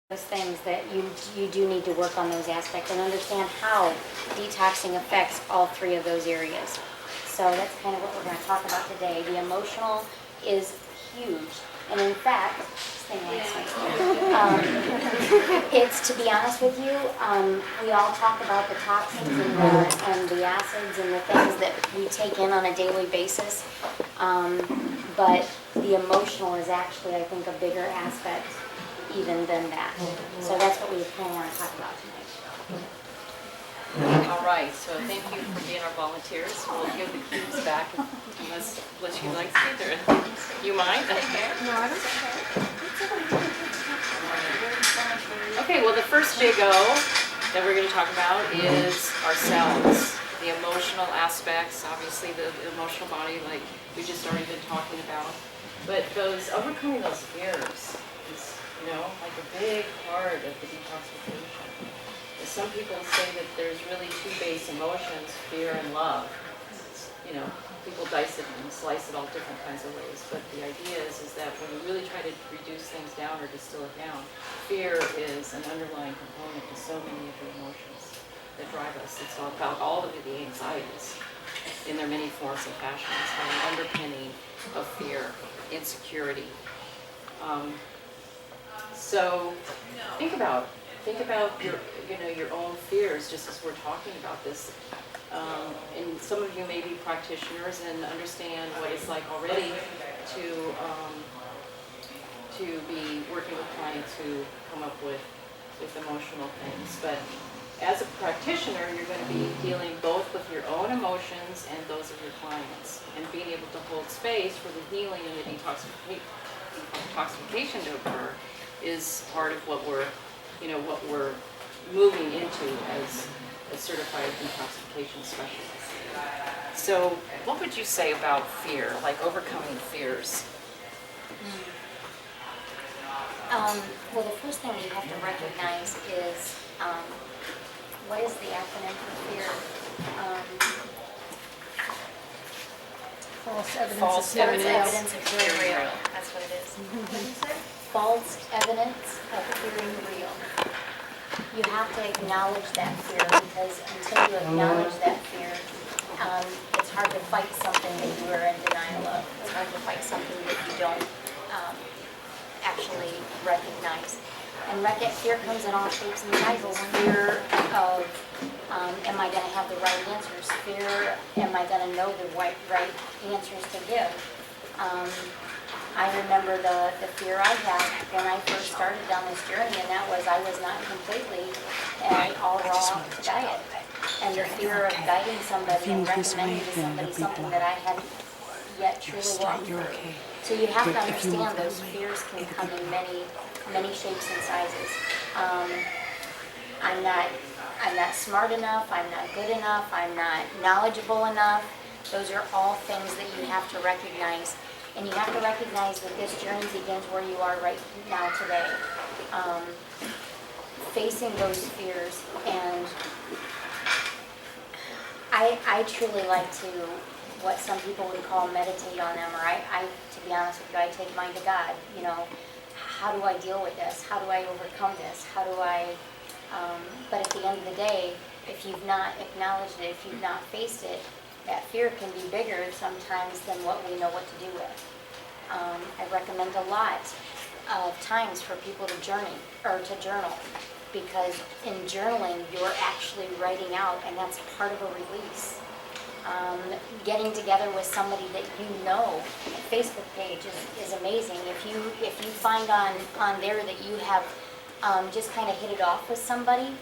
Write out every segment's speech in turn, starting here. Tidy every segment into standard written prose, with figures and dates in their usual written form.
those things that you do need to work on those aspects and understand how detoxing affects all three of those areas. So that's kind of what we're going to talk about today. The emotional is huge, and in fact, this thing likes me. It's, to be honest with you, we all talk about the toxins and the acids and the things that we take in on a daily basis, but the emotional is actually, I think, a bigger aspect even than that. So that's what we kind of want to talk about tonight. All right, so thank you for being our volunteers. We'll give the cubes back unless you like to be there. You mind? No, I don't care. Okay, well, the first big O that we're going to talk about is ourselves. The emotional aspects, obviously the emotional body, like we've just already been talking about. But overcoming those fears is, like a big part of the detoxification. Some people say that there's really two base emotions, fear and love. People dice it and slice it all different kinds of ways. But the idea is that when you really try to reduce things down or distill it down, fear is an underlying component to so many of the emotions that drive us. It's all about all of the anxieties in their many forms and fashions, have an underpinning of fear, insecurity. So think about your own fears, just as we're talking about this. And some of you may be practitioners and understand what it's like already to be working with clients who come up with emotional things. But as a practitioner, you're going to be dealing both with your own emotions and those of your clients, and being able to hold space for the healing and the detoxification to occur is part of what we're moving into as a certified detoxification specialist. So what would you say about fear, like overcoming fears? Well, the first thing you have to recognize is, what is the acronym for fear? False evidence False appearing real. Evidence appearing real. That's what it is. What did you say? False evidence appearing real. You have to acknowledge that fear, because until you acknowledge that fear, it's hard to fight something that you are in denial of. It's hard to fight something that you don't actually recognize. And fear comes in all shapes and sizes. Fear of, am I going to have the right answers? Fear, am I going to know the right answers to give? I remember the fear I had when I first started down this journey, and that was I was not completely an all raw diet. And the fear of guiding somebody and recommending to somebody something that I hadn't yet truly walked through. So you have to understand those fears can come in many shapes and sizes. I'm not smart enough, I'm not good enough, I'm not knowledgeable enough. Those are all things that you have to recognize. And you have to recognize that this journey begins where you are right now today. Facing those fears, and I truly like to, what some people would call, meditate on them, or to be honest with you, I take mine to God. How do I deal with this? How do I overcome this? How do I, but at the end of the day, if you've not acknowledged it, if you've not faced it, that fear can be bigger sometimes than what we know what to do with. I recommend a lot of times for people to journal, because in journaling you're actually writing out, and that's part of a release. Getting together with somebody that you know, a Facebook page is amazing. If you find on there that you have just kind of hit it off with somebody,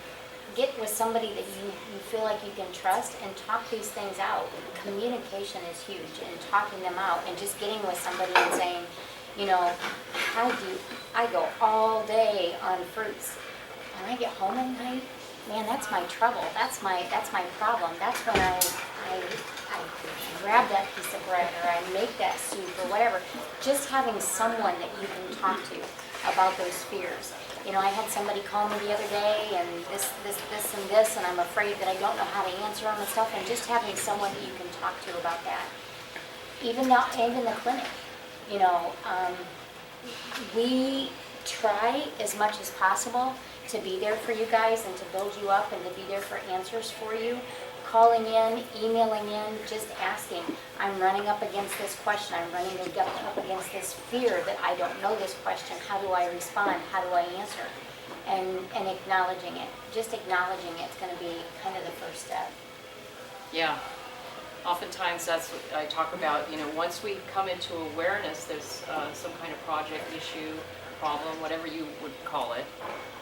get with somebody that you feel like you can trust and talk these things out. Communication is huge, and talking them out, and just getting with somebody and saying, I go all day on fruits. When I get home at night, man, that's my trouble. That's my problem. That's when I grab that piece of bread, or I make that soup, or whatever. Just having someone that you can talk to about those fears. I had somebody call me the other day, and this, and I'm afraid that I don't know how to answer them and stuff, and just having someone that you can talk to about that. Even in the clinic, we try as much as possible to be there for you guys and to build you up and to be there for answers for you. Calling in, emailing in, just asking. I'm running up against this question. I'm running up against this fear that I don't know this question. How do I respond? How do I answer? And acknowledging it. Just acknowledging it's going to be kind of the first step. Yeah. Oftentimes that's what I talk about, once we come into awareness, there's some kind of project, issue, problem, whatever you would call it,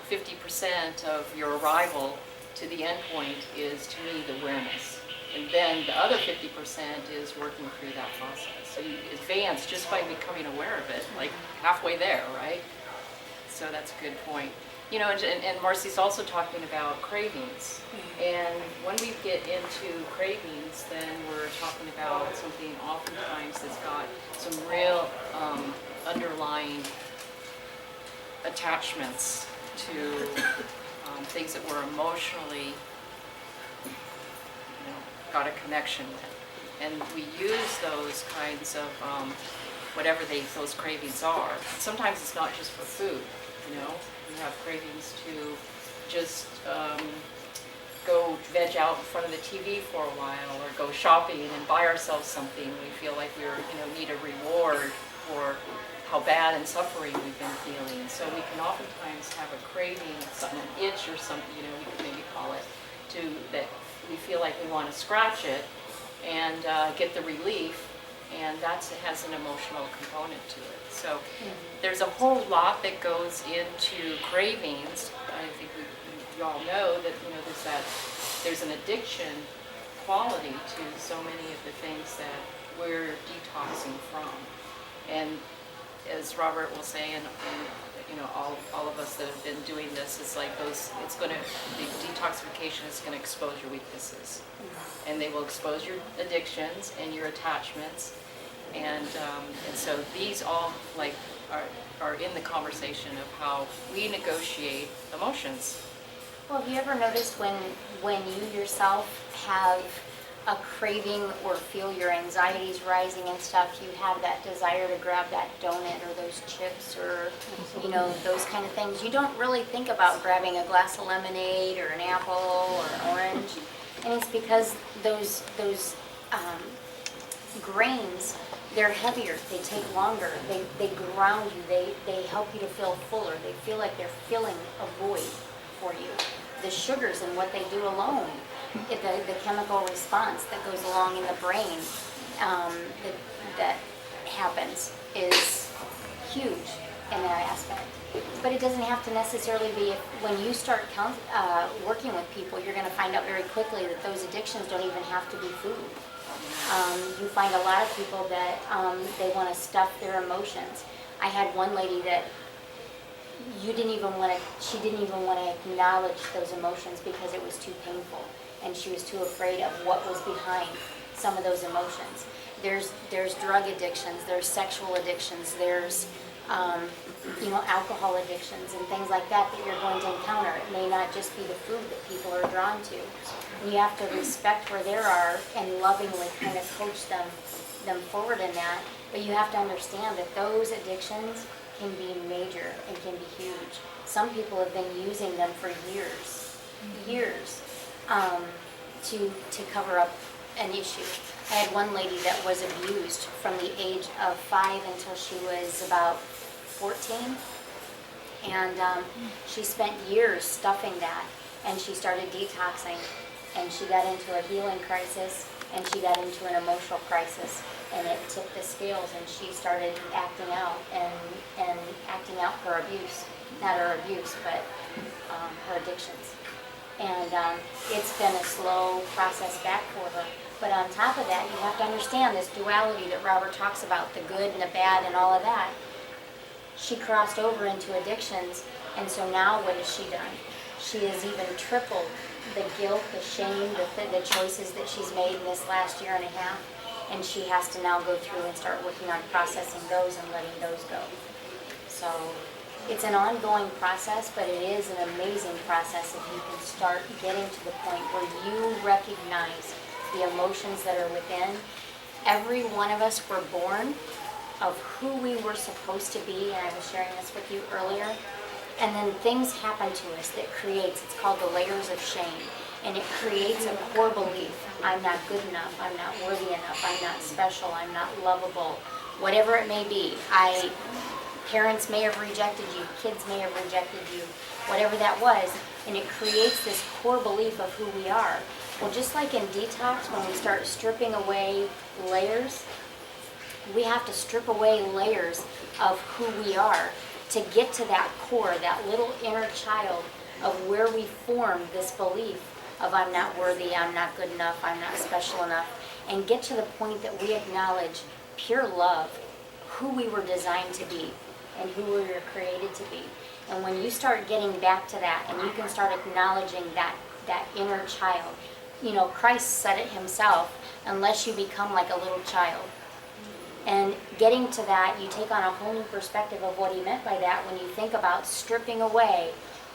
50% of your arrival to the end point is, to me, the awareness. And then the other 50% is working through that process. So you advance just by becoming aware of it, like halfway there, right? So that's a good point. And Marcy's also talking about cravings. And when we get into cravings, then we're talking about something oftentimes that's got some real underlying attachments to things that we're emotionally, got a connection with. And we use those kinds of, whatever those cravings are. Sometimes it's not just for food, We have cravings to just go veg out in front of the TV for a while, or go shopping and buy ourselves something. We feel like we're, need a reward for how bad and suffering we've been feeling. So we can oftentimes have a craving, an itch or something, we could maybe call it, that we feel like we want to scratch it and get the relief, and it has an emotional component to it. So there's a whole lot that goes into cravings. I think you all know that there's an addiction quality to so many of the things that we're detoxing from. And as Robert will say, and all of us that have been doing this, it's like the detoxification is going to expose your weaknesses, and they will expose your addictions and your attachments. And so these all are in the conversation of how we negotiate emotions. Well, have you ever noticed when you yourself have a craving or feel your anxieties rising and stuff, you have that desire to grab that donut or those chips or those kind of things. You don't really think about grabbing a glass of lemonade or an apple or an orange, and it's because those grains, they're heavier, they take longer, they ground you, they help you to feel fuller, they feel like they're filling a void for you. The sugars and what they do alone, the chemical response that goes along in the brain that happens is huge in that aspect. But it doesn't have to necessarily be, when you start working with people, you're going to find out very quickly that those addictions don't even have to be food. You find a lot of people that they want to stuff their emotions. I had one lady that she didn't even want to acknowledge those emotions because it was too painful, and she was too afraid of what was behind some of those emotions. There's drug addictions, there's sexual addictions, there's alcohol addictions and things like that you're going to encounter. It may not just be the food that people are drawn to. And you have to respect where they are and lovingly kind of coach them forward in that. But you have to understand that those addictions can be major and can be huge. Some people have been using them for years, to cover up an issue. I had one lady that was abused from the age of 5 until she was about 14, and she spent years stuffing that, and she started detoxing, and she got into a healing crisis, and she got into an emotional crisis, and it tipped the scales, and she started acting out and acting out her abuse, not her abuse, but her addictions. And it's been a slow process back for her. But on top of that, you have to understand this duality that Robert talks about, the good and the bad and all of that. She crossed over into addictions, and so now what has she done? She has even tripled the guilt, the shame, the choices that she's made in this last year and a half, and she has to now go through and start working on processing those and letting those go. So it's an ongoing process, but it is an amazing process if you can start getting to the point where you recognize the emotions that are within. Every one of us were born of who we were supposed to be, and I was sharing this with you earlier. And then things happen to us that creates, it's called the layers of shame. And it creates a core belief. I'm not good enough, I'm not worthy enough, I'm not special, I'm not lovable, whatever it may be. Parents may have rejected you, kids may have rejected you, whatever that was, and it creates this core belief of who we are. Well, just like in detox, when we start stripping away layers, we have to strip away layers of who we are to get to that core, that little inner child of where we form this belief of I'm not worthy, I'm not good enough, I'm not special enough, and get to the point that we acknowledge pure love, who we were designed to be and who we were created to be. And when you start getting back to that and you can start acknowledging that inner child, Christ said it himself, unless you become like a little child. And getting to that, you take on a whole new perspective of what he meant by that when you think about stripping away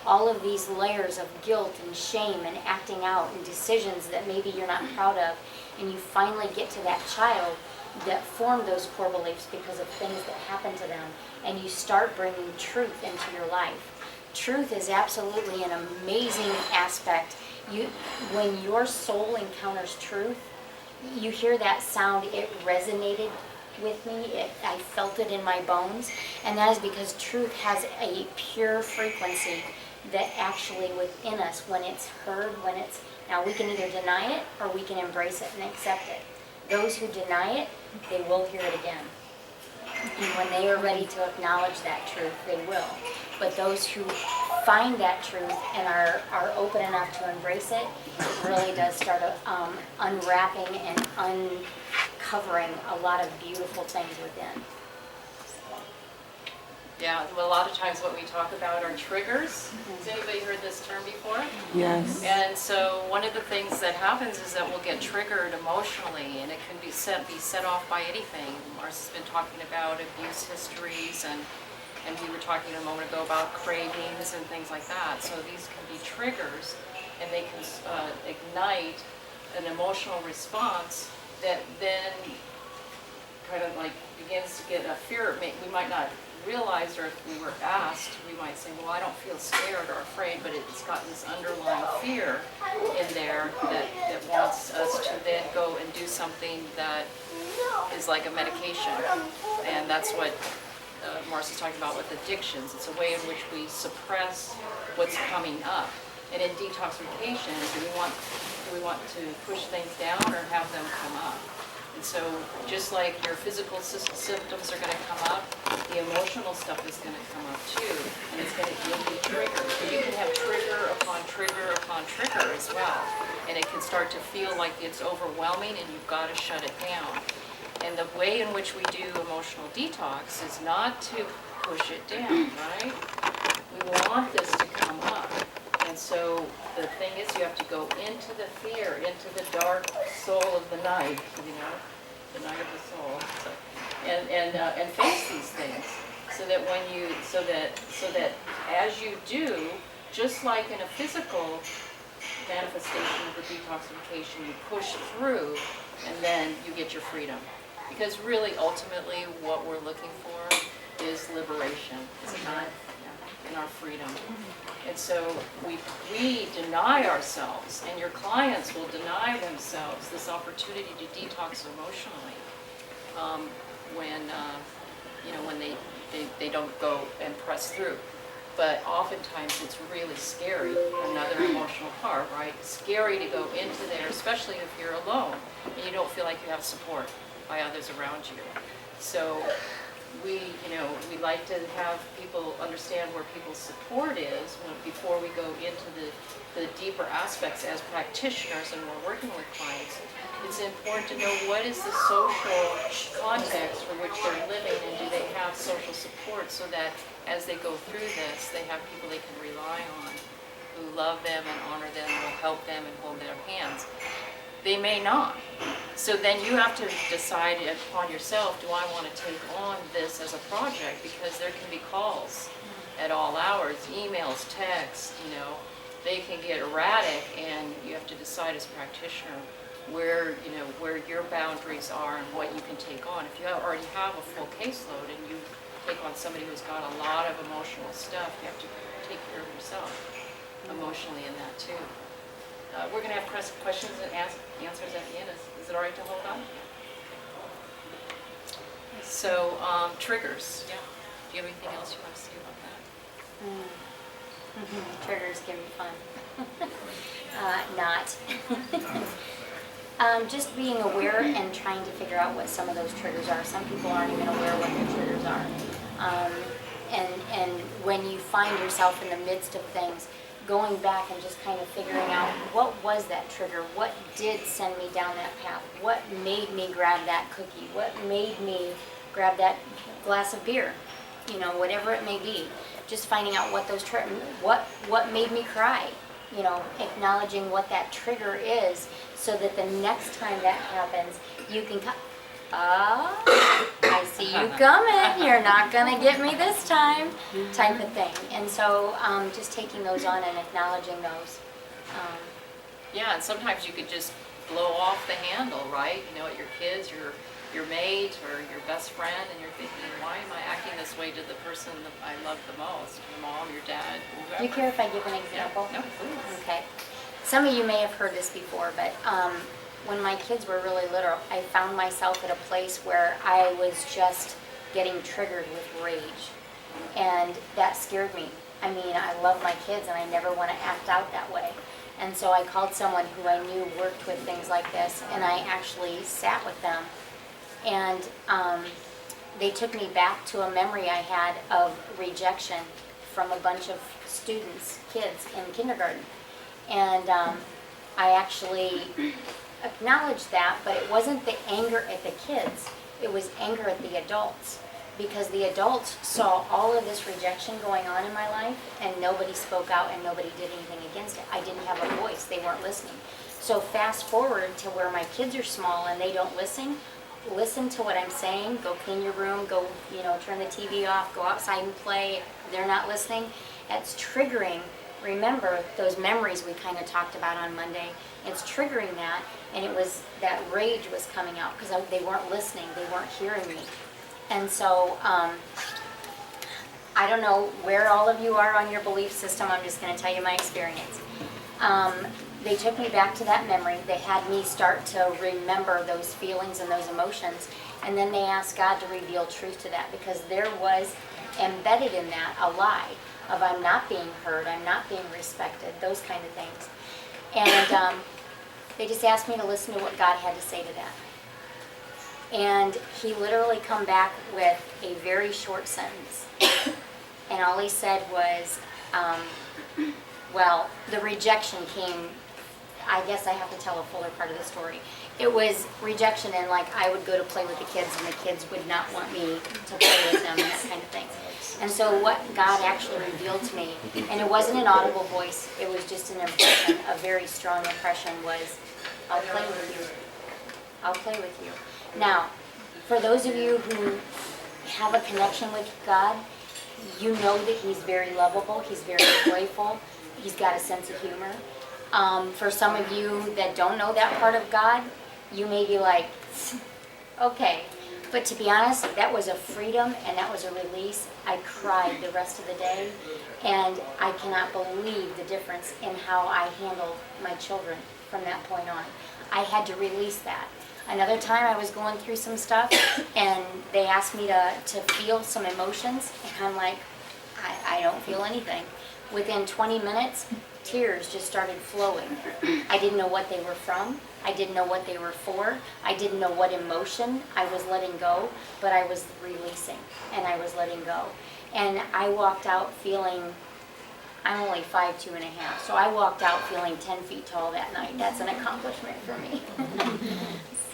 all of these layers of guilt and shame and acting out and decisions that maybe you're not proud of. And you finally get to that child that formed those core beliefs because of things that happened to them. And you start bringing truth into your life. Truth is absolutely an amazing aspect. When your soul encounters truth, you hear that sound, it resonated with me, I felt it in my bones, and that is because truth has a pure frequency that actually within us, when it's heard, now we can either deny it or we can embrace it and accept it. Those who deny it, they will hear it again. And when they are ready to acknowledge that truth, they will. But those who find that truth and are open enough to embrace it, it really does start unwrapping and uncovering a lot of beautiful things within. Yeah, well, a lot of times what we talk about are triggers. Has anybody heard this term before? Yes. And so one of the things that happens is that we'll get triggered emotionally, and it can be set off by anything. Marcy's been talking about abuse histories, and we were talking a moment ago about cravings and things like that. So these can be triggers, and they can ignite an emotional response that then kind of like begins to get a fear. We might not realize, or if we were asked, we might say, well, I don't feel scared or afraid, but it's got this underlying fear in there that wants us to then go and do something that is like a medication. And that's what Marcy's talking about with addictions. It's a way in which we suppress what's coming up. And in detoxification, do we want to push things down or have them come up? And so just like your physical symptoms are going to come up, the emotional stuff is going to come up too. And it's going to be triggered. So you can have trigger upon trigger upon trigger as well. And it can start to feel like it's overwhelming and you've got to shut it down. And the way in which we do emotional detox is not to push it down, right? We want this to come up. And so the thing is, you have to go into the fear, into the dark soul of the night, the night of the soul, and face these things, so that as you do, just like in a physical manifestation of the detoxification, you push through, and then you get your freedom. Because really, ultimately, what we're looking for is liberation, is it not? In our freedom. And so we deny ourselves, and your clients will deny themselves this opportunity to detox emotionally when they don't go and press through. But oftentimes it's really scary, another emotional part, right? Scary to go into there, especially if you're alone and you don't feel like you have support by others around you. So we like to have people understand where people's support is before we go into the deeper aspects as practitioners and we're working with clients. It's important to know what is the social context for which they're living, and do they have social support so that as they go through this, they have people they can rely on who love them and honor them, will help them and hold their hands. They may not. So then you have to decide upon yourself, do I want to take on this as a project? Because there can be calls at all hours, emails, texts, they can get erratic, and you have to decide as a practitioner, where, where your boundaries are and what you can take on. If you already have a full caseload and you take on somebody who's got a lot of emotional stuff, you have to take care of yourself emotionally in that too. We're going to have questions and answers at the end. Is it all right to hold on? So, triggers. Yeah. Do you have anything else you want to say about that? Triggers can be fun. Not. Just being aware and trying to figure out what some of those triggers are. Some people aren't even aware what their triggers are. And when you find yourself in the midst of things, going back and just kind of figuring out what was that trigger, what did send me down that path, what made me grab that cookie, what made me grab that glass of beer, whatever it may be. Just finding out what those what made me cry, acknowledging what that trigger is, so that the next time that happens, you can I see you coming, you're not gonna get me this time, type of thing. And so just taking those on and acknowledging those. Yeah, and sometimes you could just blow off the handle, right? At your kids, your mate, or your best friend, and you're thinking, why am I acting this way to the person that I love the most? Your mom, your dad, whoever. Do you care if I give an example? No, please. Okay. Some of you may have heard this before, but when my kids were really little, I found myself at a place where I was just getting triggered with rage. And that scared me. I mean, I love my kids and I never want to act out that way. And so I called someone who I knew worked with things like this, and I actually sat with them. And they took me back to a memory I had of rejection from a bunch of students, kids in kindergarten. And I actually acknowledged that, but it wasn't the anger at the kids, it was anger at the adults. Because the adults saw all of this rejection going on in my life, and nobody spoke out and nobody did anything against it. I didn't have a voice, they weren't listening. So fast forward to where my kids are small and they don't listen to what I'm saying, go clean your room, go, turn the TV off, go outside and play. They're not listening. That's triggering. Remember those memories we kind of talked about on Monday. It's triggering that, and it was that rage was coming out because they weren't listening, they weren't hearing me. And so I don't know where all of you are on your belief system. I'm just going to tell you my experience. They took me back to that memory. They had me start to remember those feelings and those emotions. And then they asked God to reveal truth to that, because there was embedded in that a lie of I'm not being heard, I'm not being respected, those kind of things. And they just asked me to listen to what God had to say to that. And he literally come back with a very short sentence. And all he said was, well, the rejection came, I guess I have to tell a fuller part of the story. It was rejection, and like I would go to play with the kids and the kids would not want me to play with them and that kind of thing. And so what God actually revealed to me, and it wasn't an audible voice, it was just an impression, a very strong impression, was, I'll play with you. I'll play with you. Now, for those of you who have a connection with God, you know that he's very lovable, he's very playful, he's got a sense of humor. For some of you that don't know that part of God, you may be like, okay. But to be honest, that was a freedom and that was a release. I cried the rest of the day, and I cannot believe the difference in how I handled my children from that point on. I had to release that. Another time I was going through some stuff and they asked me to feel some emotions, and I'm like, I don't feel anything. Within 20 minutes, tears just started flowing. I didn't know what they were from. I didn't know what they were for. I didn't know what emotion I was letting go, but I was releasing and I was letting go. And I walked out feeling, I'm only 5'2.5", so I walked out feeling 10 feet tall that night. That's an accomplishment for me.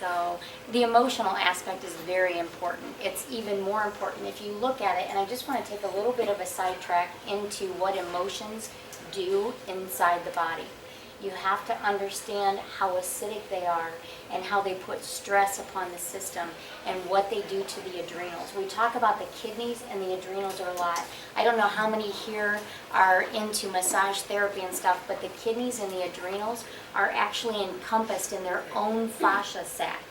So the emotional aspect is very important. It's even more important if you look at it, and I just want to take a little bit of a sidetrack into what emotions do inside the body. You have to understand how acidic they are and how they put stress upon the system and what they do to the adrenals. We talk about the kidneys and the adrenals are a lot. I don't know how many here are into massage therapy and stuff, but the kidneys and the adrenals are actually encompassed in their own fascia sac.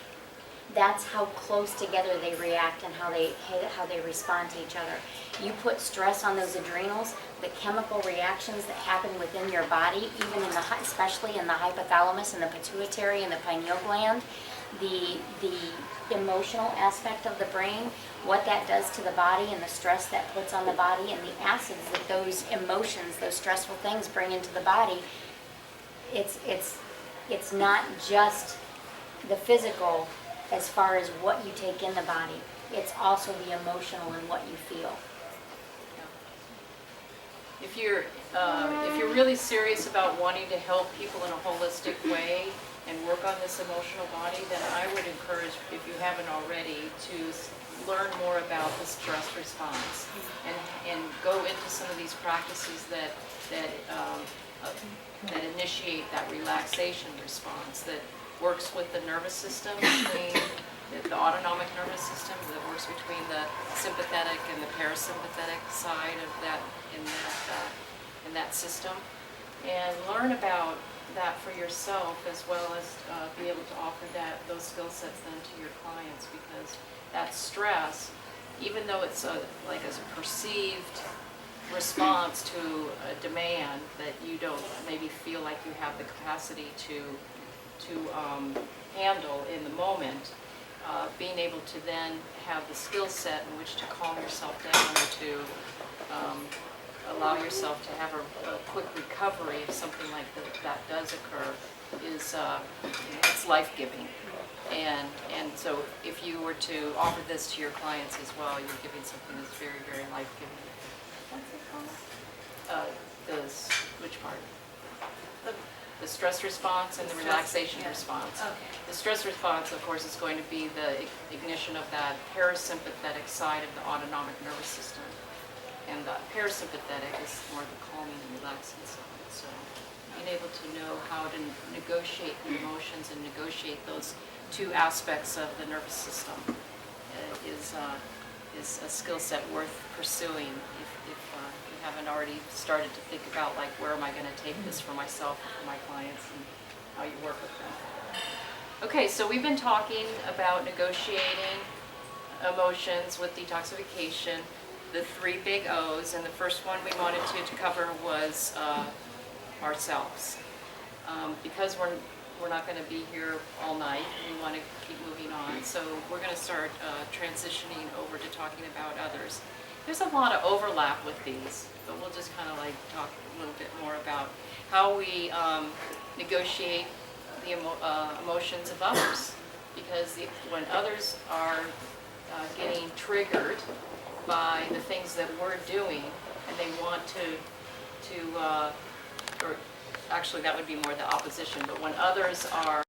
That's how close together they react and how they respond to each other. You put stress on those adrenals, the chemical reactions that happen within your body, even in especially in the hypothalamus and the pituitary and the pineal gland, the emotional aspect of the brain, what that does to the body and the stress that puts on the body and the acids that those emotions, those stressful things bring into the body. It's not just the physical as far as what you take in the body. It's also the emotional and what you feel. If you're really serious about wanting to help people in a holistic way and work on this emotional body, then I would encourage, if you haven't already, to learn more about the stress response and go into some of these practices that initiate that relaxation response that works with the nervous system, between the autonomic nervous system, that works between the sympathetic and the parasympathetic side of that in that system, and learn about that for yourself, as well as be able to offer those skill sets then to your clients, because that stress, even though it's like a perceived response to a demand that you don't maybe feel like you have the capacity to handle in the moment, being able to then have the skill set in which to calm yourself down or to allow yourself to have a quick recovery if something like that does occur is it's life-giving. And so if you were to offer this to your clients as well, you're giving something that's very, very life-giving. What's it called? Which part? The stress response and the relaxation response. Okay. The stress response, of course, is going to be the ignition of that parasympathetic side of the autonomic nervous system. And the parasympathetic is more the calming and relaxing side. So being able to know how to negotiate the emotions and negotiate those two aspects of the nervous system is a skill set worth pursuing if you haven't already started to think about, like, where am I going to take this for myself and for my clients, and how you work with them. Okay, so we've been talking about negotiating emotions with detoxification, the 3 big O's, and the first one we wanted to cover was ourselves. Because we're not going to be here all night, we want to keep moving on, so we're going to start transitioning over to talking about others. There's a lot of overlap with these, but we'll just kind of like talk a little bit more about how we negotiate the emotions of others, because when others are getting triggered by the things that we're doing and they want to or actually that would be more the opposition, but when others are